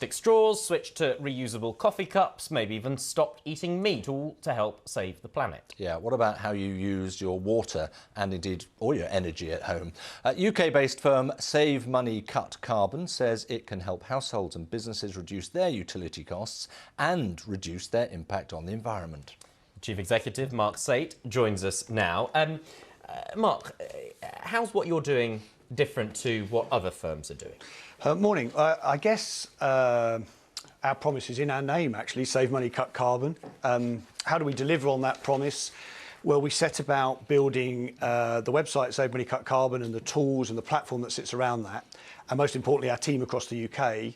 plastic straws, switched to reusable coffee cups, maybe even stopped eating meat, all to help save the planet. Yeah, what about how you use your water and indeed all your energy at home? UK-based firm SaveMoneyCutCarbon says it can help households and businesses reduce their utility costs and reduce their impact on the environment. Chief Executive Mark Sait joins us now. Mark, how's what you're doing different to what other firms are doing? Morning. I guess our promise is in our name, actually, Save Money, Cut Carbon. How do we deliver on that promise? Well, we set about building the website Save Money, Cut Carbon and the tools and the platform that sits around that, and most importantly, our team across the UK,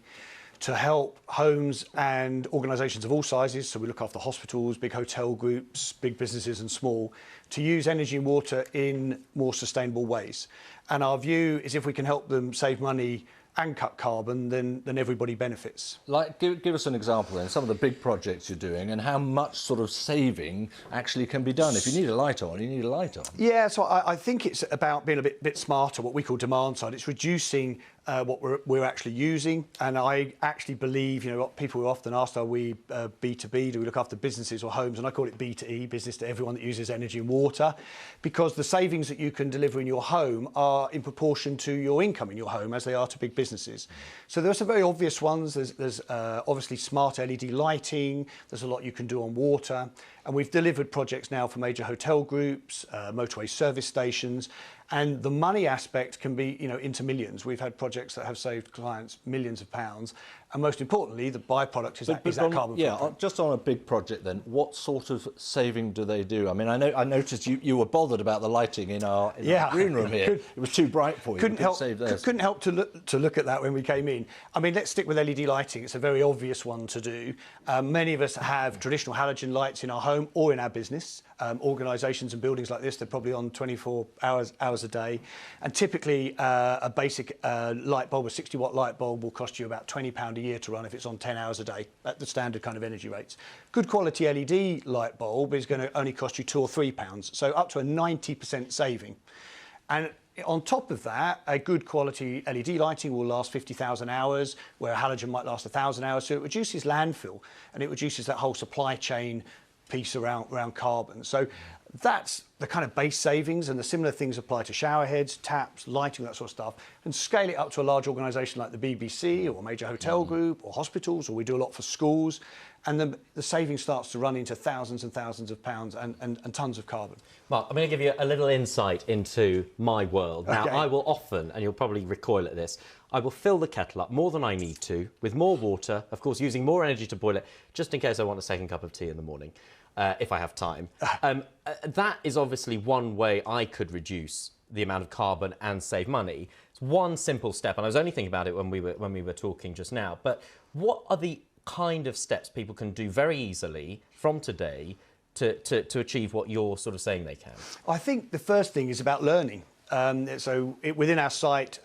to help homes and organisations of all sizes, so we look after hospitals, big hotel groups, big businesses and small, to use energy and water in more sustainable ways. And our view is if we can help them save money and cut carbon, then everybody benefits. Like, give us an example then, some of the big projects you're doing and how much sort of saving actually can be done. If you need a light on, you need a light on. Yeah, so I think it's about being a bit smarter, what we call demand side. It's reducing what we're actually using, and I actually believe, people who often asked, are we B2B, do we look after businesses or homes? And I call it B2E, business to everyone that uses energy and water, because the savings that you can deliver in your home are in proportion to your income in your home as they are to big businesses. So there are some very obvious ones. There's obviously smart LED lighting, there's a lot you can do on water, and we've delivered projects now for major hotel groups, motorway service stations, and the money aspect can be, into millions. We've had projects that have saved clients millions of pounds, and most importantly, the byproduct is that carbon footprint. Yeah, just on a big project then, what sort of saving do they do? I mean, I noticed you were bothered about the lighting in our green room here. It was too bright for you. Couldn't help to look at that when we came in. I mean, let's stick with LED lighting. It's a very obvious one to do. Many of us have traditional halogen lights in our home or in our business. Organisations and buildings like this, they're probably on 24 hours a day, and typically a basic light bulb, a 60-watt light bulb, will cost you about £20 a year to run if it's on 10 hours a day at the standard kind of energy rates. Good quality LED light bulb is going to only cost you £2 or £3, so up to a 90% saving. And on top of that, a good quality LED lighting will last 50,000 hours, where a halogen might last 1,000 hours, so it reduces landfill and it reduces that whole supply chain piece around carbon. So that's the kind of base savings, and the similar things apply to shower heads, taps, lighting, that sort of stuff, and scale it up to a large organisation like the BBC or a major hotel group or hospitals, or we do a lot for schools, and the saving starts to run into thousands and thousands of pounds and tons of carbon. Mark, I'm going to give you a little insight into my world. Now, I will often, and you'll probably recoil at this, I will fill the kettle up more than I need to, with more water, of course using more energy to boil it, just in case I want a second cup of tea in the morning, if I have time. That is obviously one way I could reduce the amount of carbon and save money. It's one simple step, and I was only thinking about it when we were talking just now, but what are the kind of steps people can do very easily from today to achieve what you're sort of saying they can? I think the first thing is about learning. Within our site,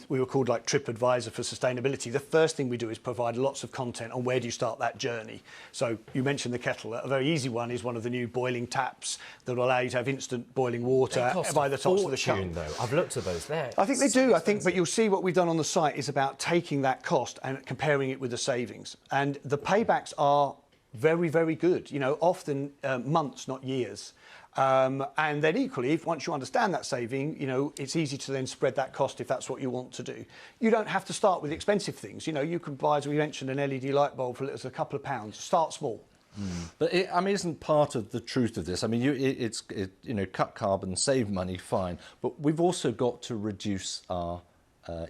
we were called like TripAdvisor for sustainability. The first thing we do is provide lots of content on where do you start that journey. So you mentioned the kettle. A very easy one is one of the new boiling taps that will allow you to have instant boiling water by the tops of the cup. Though. I've looked at those there. I think they do. But you'll see what we've done on the site is about taking that cost and comparing it with the savings. And the paybacks are very, very good. Often months, not years. And then equally, once you understand that saving, it's easy to then spread that cost if that's what you want to do. You don't have to start with expensive things. You can buy, as we mentioned, an LED light bulb for a couple of pounds. Start small. But isn't part of the truth of this? I mean, cut carbon, save money, fine. But we've also got to reduce our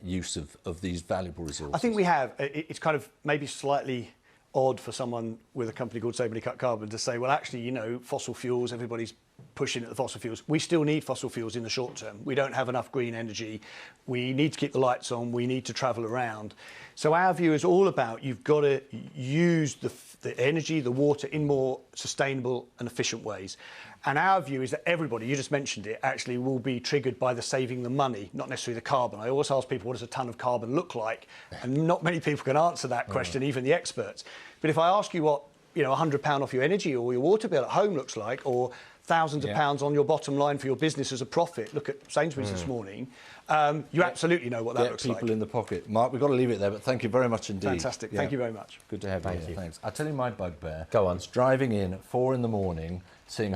use of these valuable resources. I think we have. It's kind of maybe slightly odd for someone with a company called Save Money Cut Carbon to say, well, actually, fossil fuels, everybody's pushing at the fossil fuels. We still need fossil fuels in the short term. We don't have enough green energy. We need to keep the lights on. We need to travel around. So our view is all about you've got to use the energy, the water in more sustainable and efficient ways. And our view is that everybody, you just mentioned it, actually will be triggered by the saving the money, not necessarily the carbon. I always ask people, what does a tonne of carbon look like? And not many people can answer that question, even the experts. But if I ask you what £100 off your energy or your water bill at home looks like, or thousands of pounds on your bottom line for your business as a profit. Look at Sainsbury's this morning. You absolutely know what that looks like. People in the pocket. Mark, we've got to leave it there, but thank you very much indeed. Fantastic. Thank you very much. Good to have you here. Thanks. I'll tell you my bugbear. Go on. It's driving in 4 in the morning, seeing